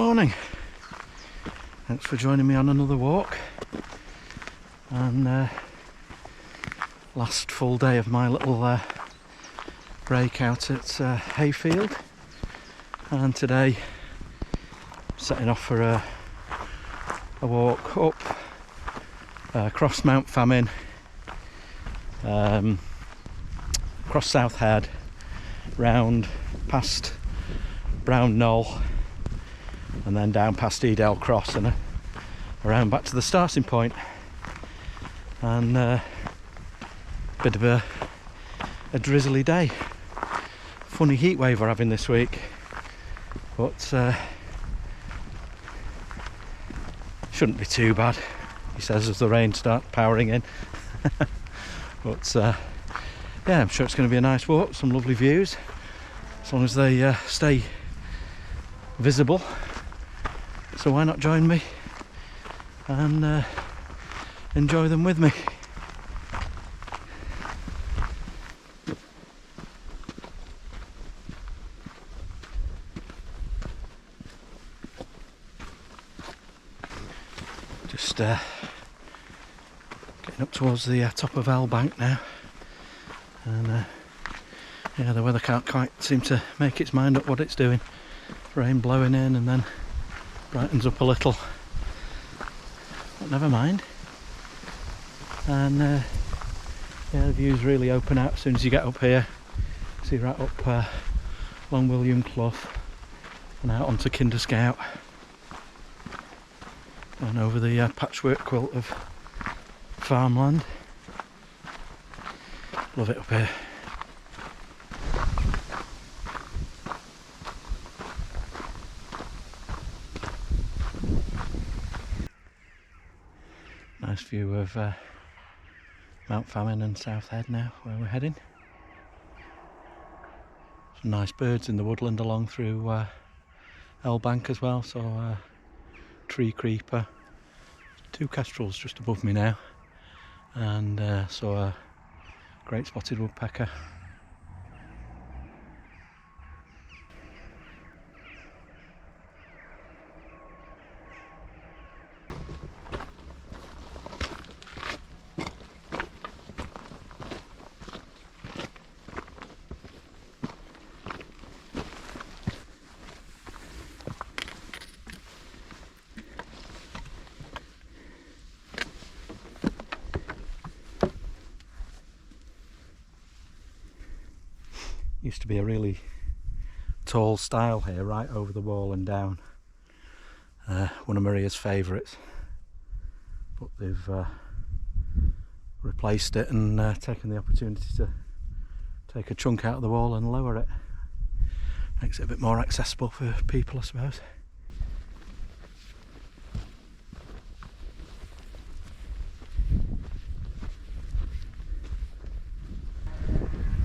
Morning. Thanks for joining me on another walk, and last full day of my little break out at Hayfield, and today setting off for a walk up across Mount Famine, across South Head, round past Brown Knoll, and then down past Elle Cross and around back to the starting point. And bit of a drizzly day. Funny heat wave we're having this week, but shouldn't be too bad, he says, as the rain starts powering in. But yeah, I'm sure it's going to be a nice walk, some lovely views, as long as they stay visible. So why not join me and enjoy them with me? Just getting up towards the top of Elle Bank now, and yeah, the weather can't quite seem to make its mind up what it's doing. Rain blowing in and then brightens up a little, but never mind. And yeah, the views really open out as soon as you get up here. See right up Long William Clough and out onto Kinder Scout and over the patchwork quilt of farmland. Love it up here. Nice view of Mount Famine and South Head now, where we're heading. Some nice birds in the woodland along through Elle Bank as well, so tree creeper, 2 kestrels just above me now, and saw a great spotted woodpecker. Used to be a really tall stile here, right over the wall and down. One of Maria's favourites, but they've replaced it and taken the opportunity to take a chunk out of the wall and lower it. Makes it a bit more accessible for people, I suppose.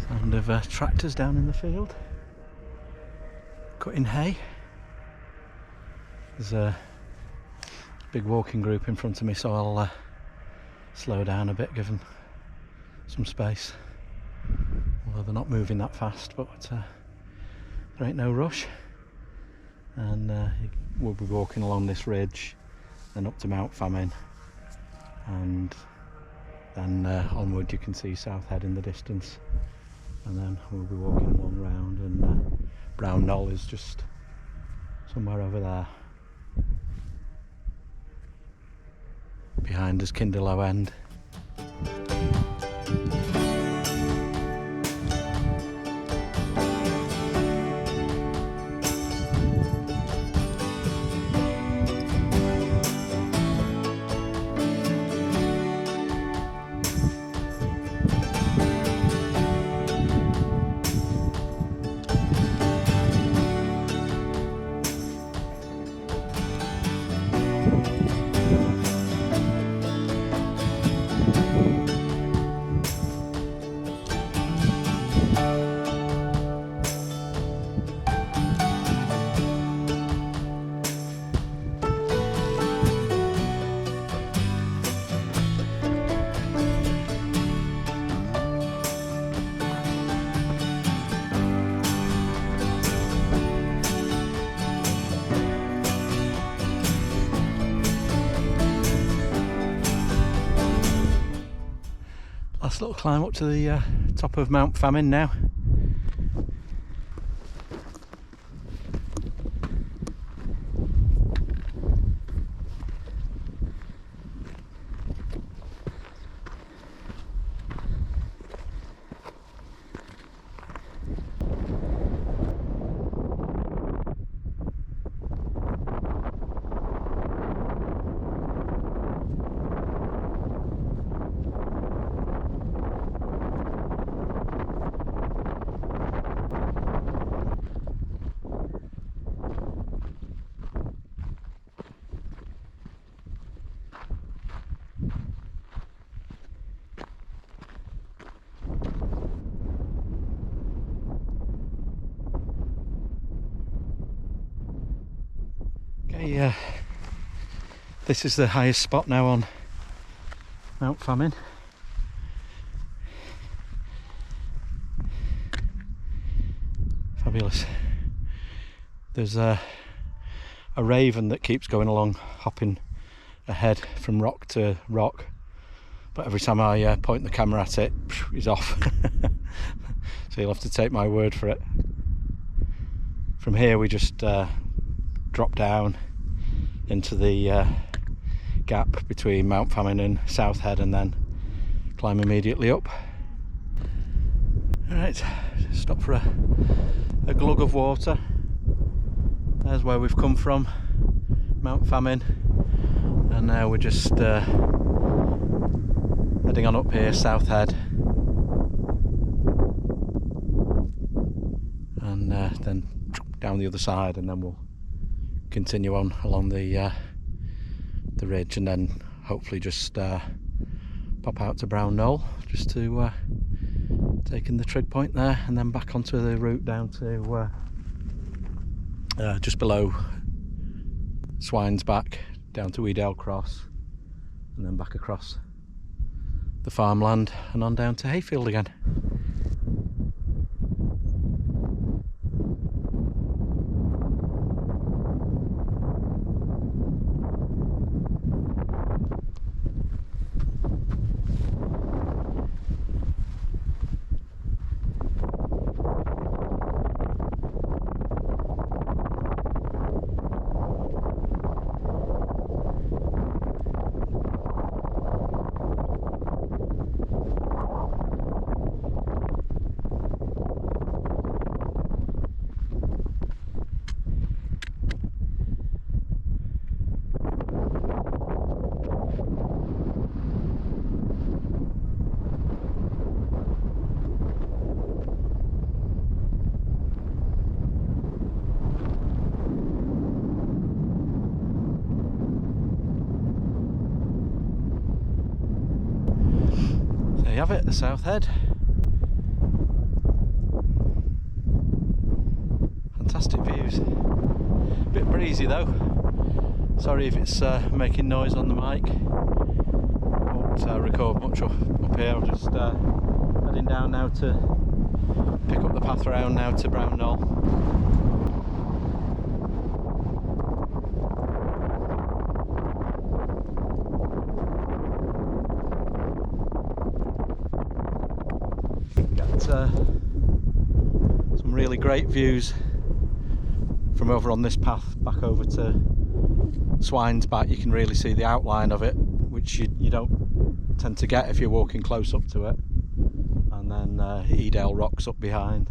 Sound of tractors down in the field cutting hay. There's a big walking group in front of me, so I'll slow down a bit, give them some space, although they're not moving that fast, but there ain't no rush. And we'll be walking along this ridge then up to Mount Famine, and then onward you can see South Head in the distance, and then we'll be walking along round, and Brown Knoll is just somewhere over there. Behind us, Kinder Low End. Last little climb up to the top of Mount Famine now. Okay, this is the highest spot now on Mount Famine. Fabulous. There's a raven that keeps going along, hopping ahead from rock to rock, but every time I point the camera at it, he's off. So you'll have to take my word for it. From here we just drop down into the gap between Mount Famine and South Head, and then climb immediately up. Alright, stop for a glug of water. There's where we've come from, Mount Famine, and now we're just heading on up here, South Head, and then down the other side, and then we'll continue on along the ridge, and then hopefully just pop out to Brown Knoll, just to take in the trig point there, and then back onto the route down to just below Swinesback, down to Elle Cross, and then back across the farmland and on down to Hayfield again. There you have it, the South Head. Fantastic views. A bit breezy though. Sorry if it's making noise on the mic. Won't record much up here. I'm just heading down now to pick up the path around now to Brown Knoll. Some really great views from over on this path back over to Swinesback. You can really see the outline of it, which you don't tend to get if you're walking close up to it. And then Elle Rocks up behind.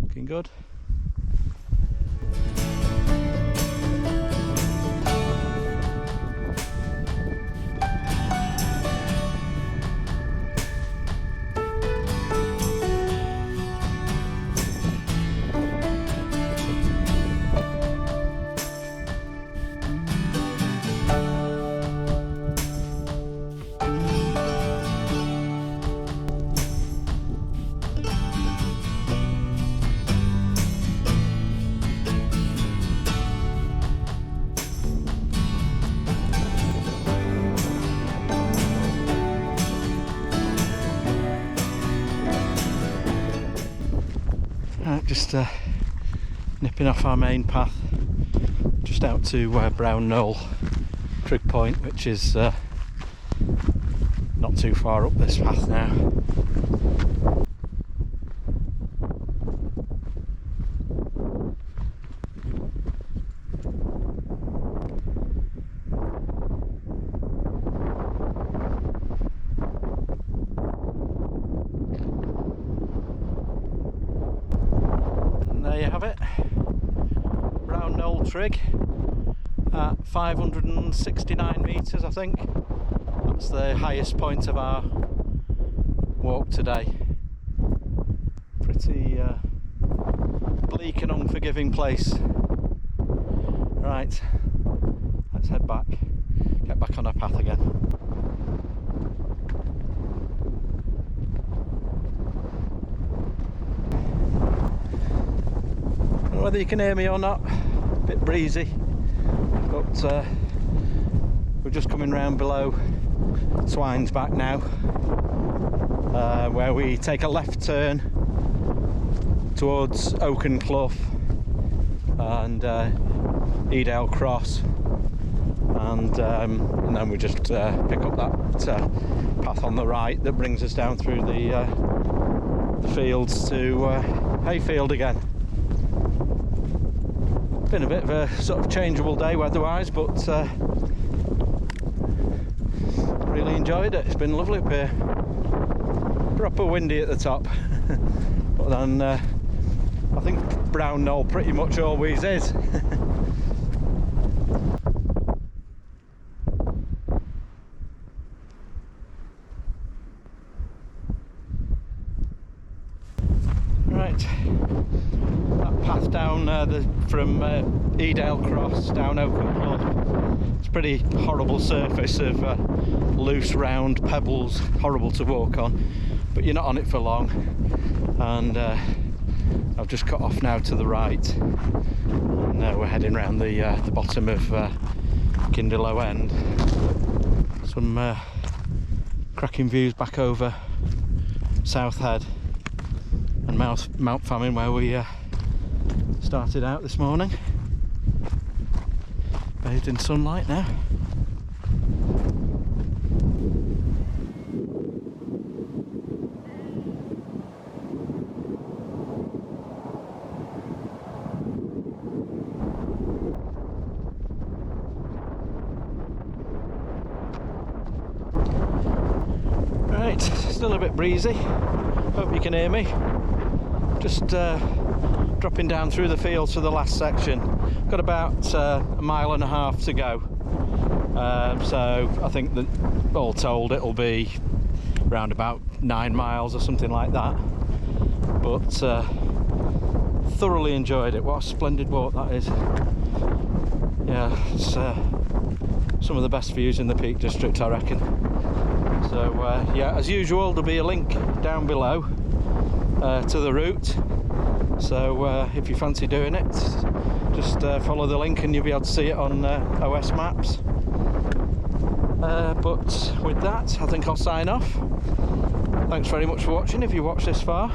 Looking good. Just nipping off our main path just out to Brown Knoll trig point, which is too far up this path now. And there you have it, Brown Knoll Trig at 569 metres, I think. That's the highest point of our walk today. Pretty bleak and unforgiving place. Right, let's head back, get back on our path again. I don't know whether you can hear me or not, a bit breezy, but we're just coming round below Swinesback now, where we take a left turn towards Oaken Clough and Edale Cross, and then we just pick up that path on the right that brings us down through the fields to Hayfield again. Been a bit of a sort of changeable day weather-wise, but really enjoyed it. It's been lovely up here. Proper windy at the top, but then I think Brown Knoll pretty much always is. Right, that path down from Edale Cross down Oaken Clough, it's a pretty horrible surface of loose round pebbles, horrible to walk on, but you're not on it for long. And I've just cut off now to the right, and we're heading round the bottom of Kinderlow End. Some cracking views back over South Head and Mount Famine, where we started out this morning. Bathed in sunlight now. Right, still a bit breezy. Hope you can hear me. Just dropping down through the fields for the last section. Got about a mile and a half to go. So I think that all told it'll be around about 9 miles or something like that. But thoroughly enjoyed it. What a splendid walk that is. Yeah, it's some of the best views in the Peak District, I reckon. So yeah, as usual, there'll be a link down below to the route. So if you fancy doing it, just follow the link and you'll be able to see it on OS Maps. But with that, I think I'll sign off. Thanks very much for watching. If you watched this far,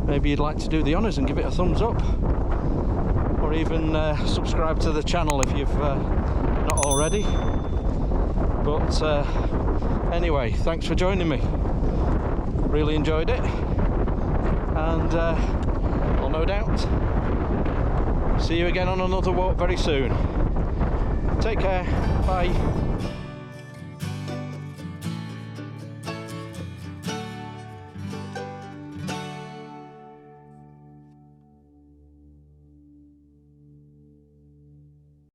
maybe you'd like to do the honours and give it a thumbs up, or even subscribe to the channel if you've not already. But anyway, thanks for joining me. Really enjoyed it, and I'll no doubt see you again on another walk very soon. Take care. Bye.